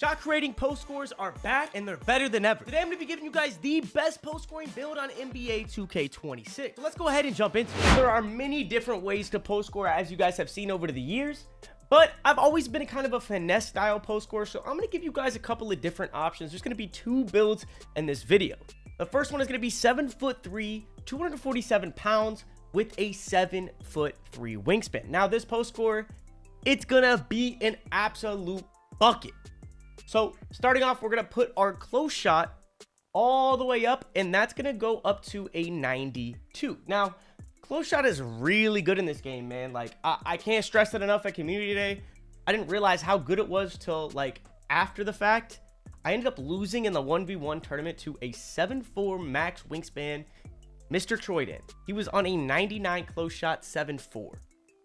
Shot creating post scores are back and they're better than ever. Today I'm going to be giving you guys the best post scoring build on NBA 2K26. So let's go ahead and jump into it. There are many different ways to post score, as you guys have seen over the years, but I've always been kind of a finesse style post scorer, so I'm going to give you guys a couple of different options. There's going to be two builds in this video. The first one is going to be 7'3", 247 pounds with a 7'3" wingspan. Now this post score, it's going to be an absolute bucket. So starting off, we're going to put our close shot all the way up, and that's going to go up to a 92. Now, close shot is really good in this game, man. Like, I can't stress it enough at Community Day. I didn't realize how good it was till, like, after the fact. I ended up losing in the 1v1 tournament to a 7'4" max wingspan, Mr. Troyden. He was on a 99 close shot, 7'4".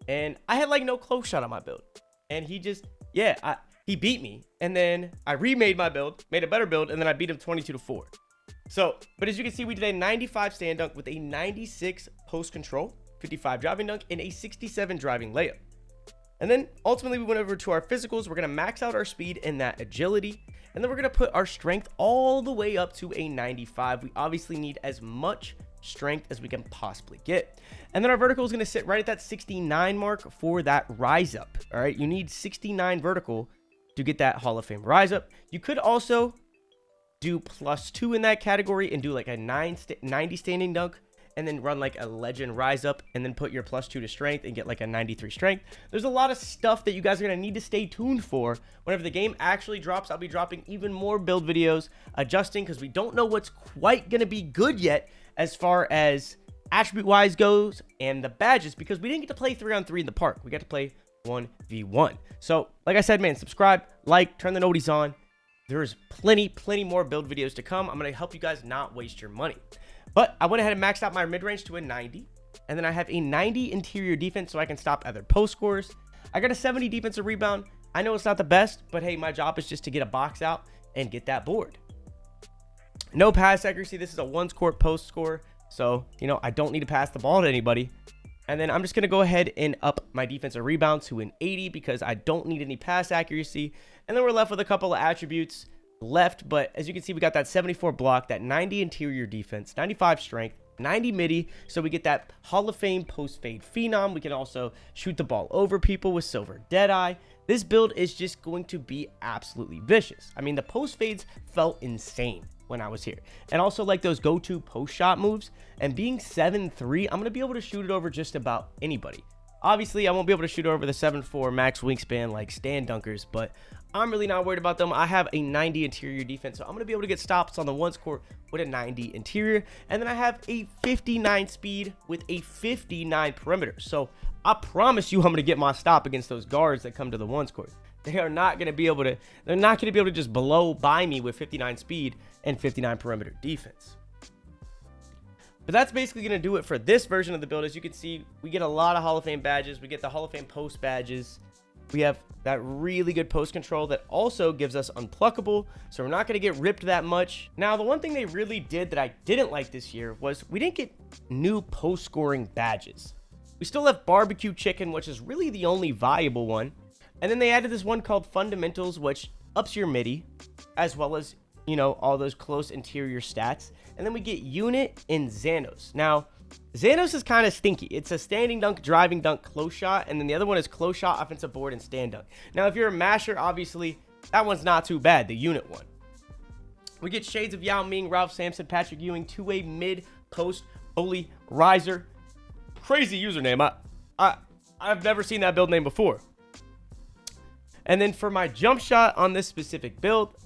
And I had, like, no close shot on my build. And he just, yeah, he beat me, and then I remade my build, made a better build, and then I beat him 22-4. So, but as you can see, we did a 95 stand dunk with a 96 post control, 55 driving dunk, and a 67 driving layup. And then ultimately we went over to our physicals. We're going to max out our speed and that agility, and then we're going to put our strength all the way up to a 95. We obviously need as much strength as we can possibly get. And then our vertical is going to sit right at that 69 mark for that rise up. All right, you need 69 vertical to get that Hall of Fame rise up. You could also do +2 in that category and do like a 90 standing dunk, and then run like a legend rise up, and then put your +2 to strength and get like a 93 strength. There's a lot of stuff that you guys are gonna need to stay tuned for. Whenever the game actually drops, I'll be dropping even more build videos, adjusting, because we don't know what's quite gonna be good yet as far as attribute wise goes and the badges, because we didn't get to play 3-on-3 in the park. We got to play 1v1. So like I said, man, subscribe, like, turn the noties on. There's plenty more build videos to come. I'm going to help you guys not waste your money. But I went ahead and maxed out my mid-range to a 90, and then I have a 90 interior defense so I can stop other post scores. I got a 70 defensive rebound. I know it's not the best, but hey, my job is just to get a box out and get that board. No pass accuracy. This is a one-court post score, so you know I don't need to pass the ball to anybody. And then I'm just going to go ahead and up my defensive rebound to an 80 because I don't need any pass accuracy. And then we're left with a couple of attributes left. But as you can see, we got that 74 block, that 90 interior defense, 95 strength, 90 midi. So we get that Hall of Fame post fade phenom. We can also shoot the ball over people with silver deadeye. This build is just going to be absolutely vicious. I mean, the post fades felt insane when I was here, and also like those go-to post shot moves, and being 7'3", I'm gonna be able to shoot it over just about anybody. Obviously I won't be able to shoot over the 7'4" max wingspan like stand dunkers, but I'm really not worried about them. I have a 90 interior defense, so I'm gonna be able to get stops on the ones court with a 90 interior, and then I have a 59 speed with a 59 perimeter. So I promise you I'm gonna get my stop against those guards that come to the ones court. They are not going to be able to, they're not going to be able to just blow by me with 59 speed and 59 perimeter defense. But that's basically going to do it for this version of the build. As you can see, we get a lot of Hall of Fame badges. We get the Hall of Fame post badges. We have that really good post control that also gives us unpluckable, so we're not going to get ripped that much. Now, the one thing they really did that I didn't like this year was we didn't get new post scoring badges. We still have barbecue chicken, which is really the only viable one. And then they added this one called Fundamentals, which ups your midi, as well as, you know, all those close interior stats. And then we get Unit and Xanos. Now, Xanos is kind of stinky. It's a standing dunk, driving dunk, close shot. And then the other one is close shot, offensive board, and stand dunk. Now, if you're a masher, obviously, that one's not too bad, the Unit one. We get Shades of Yao Ming, Ralph Sampson, Patrick Ewing, two-way mid-post bully riser. Crazy username. I've never seen that build name before. And then for my jump shot on this specific build,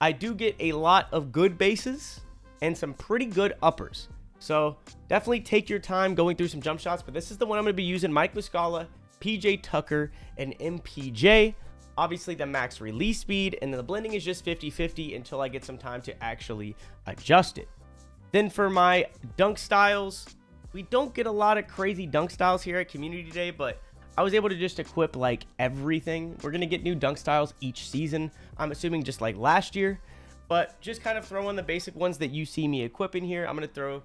I do get a lot of good bases and some pretty good uppers. So definitely take your time going through some jump shots, but this is the one I'm going to be using: Mike Muscala, PJ Tucker, and MPJ. Obviously the max release speed, and then the blending is just 50-50 until I get some time to actually adjust it. Then for my dunk styles, we don't get a lot of crazy dunk styles here at Community Day, but I was able to just equip like everything. We're going to get new dunk styles each season, I'm assuming, just like last year, but just kind of throw in the basic ones that you see me equipping here. I'm going to throw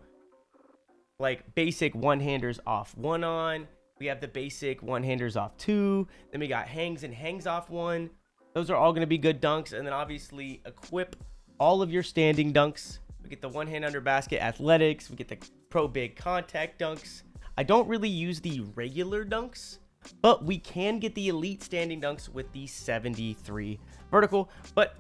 like basic one-handers off one on. We have the basic one-handers off two. Then we got hangs and hangs off one. Those are all going to be good dunks. And then obviously equip all of your standing dunks. We get the one hand under basket athletics. We get the pro big contact dunks. I don't really use the regular dunks, but we can get the elite standing dunks with the 73 vertical, but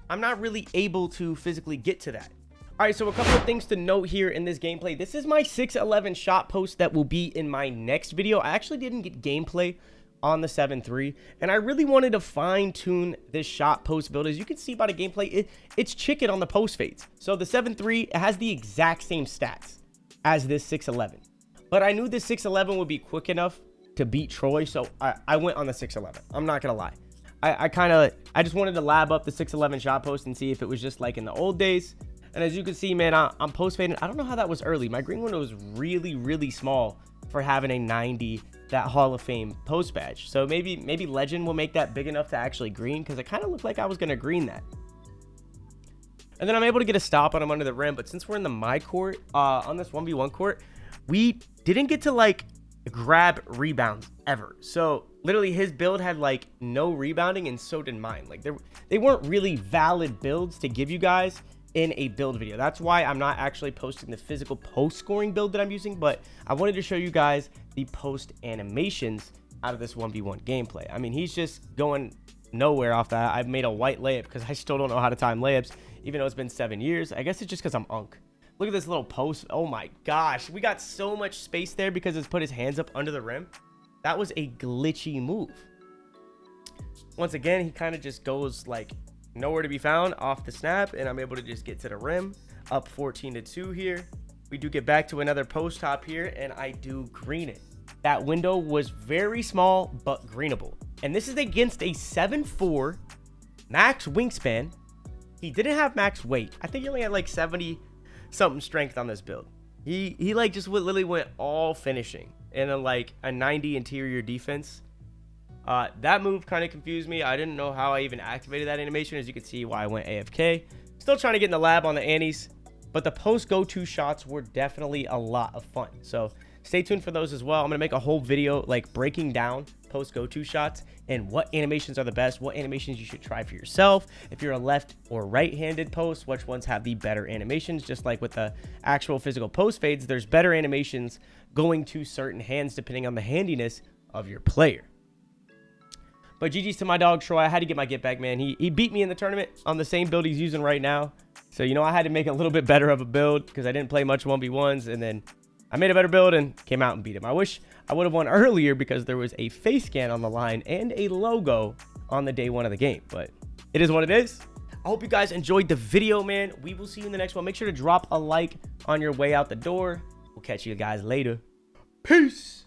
I'm not really able to physically get to that. All right, so a couple of things to note here in this gameplay. This is my 6'11 shot post that will be in my next video. I actually didn't get gameplay on the 7-3, and I really wanted to fine tune this shot post build. As you can see by the gameplay, it's chicken on the post fades. So the 7-3 has the exact same stats as this 6'11, but I knew this 6'11 would be quick enough to beat Troy, so I went on the 6'11. I'm not gonna lie. I just wanted to lab up the 6'11 shot post and see if it was just like in the old days. And as you can see, man, I'm post fading. I don't know how that was early. My green window was really small for having a 90, that Hall of Fame post badge. So maybe Legend will make that big enough to actually green, because it kind of looked like I was gonna green that. And then I'm able to get a stop on him under the rim. But since we're in the my court, on this 1v1 court, we didn't get to like grab rebounds ever. So literally his build had like no rebounding, and so did mine. Like they weren't really valid builds to give you guys in a build video. That's why I'm not actually posting the physical post scoring build that I'm using, but I wanted to show you guys the post animations out of this 1v1 gameplay. I mean, he's just going nowhere off that. I've made a white layup because I still don't know how to time layups, even though it's been 7 years. I guess it's just because I'm unk. Look at this little post. Oh my gosh, we got so much space there because it's put his hands up under the rim. That was a glitchy move. Once again, he kind of just goes like nowhere to be found off the snap, and I'm able to just get to the rim. Up 14-2 here. We do get back to another post hop here, and I do green it. That window was very small but greenable, and this is against a 7'4 max wingspan. He didn't have max weight. I think he only had like 70 something strength on this build. He like just literally went all finishing and like a 90 interior defense. That move kind of confused me. I didn't know how I even activated that animation. As you can see why I went AFK. Still trying to get in the lab on the annies, but the post go-to shots were definitely a lot of fun. So stay tuned for those as well. I'm gonna make a whole video like breaking down post go-to shots and what animations are the best, what animations you should try for yourself. If you're a left or right-handed post, which ones have the better animations. Just like with the actual physical post fades, there's better animations going to certain hands depending on the handiness of your player. But GG's to my dog Troy. I had to get my get back, man. He beat me in the tournament on the same build he's using right now. So, you know, I had to make a little bit better of a build because I didn't play much 1v1s, and then I made a better build and came out and beat him. I wish I would have won earlier because there was a face scan on the line and a logo on the day one of the game, but it is what it is. I hope you guys enjoyed the video, man. We will see you in the next one. Make sure to drop a like on your way out the door. We'll catch you guys later. Peace.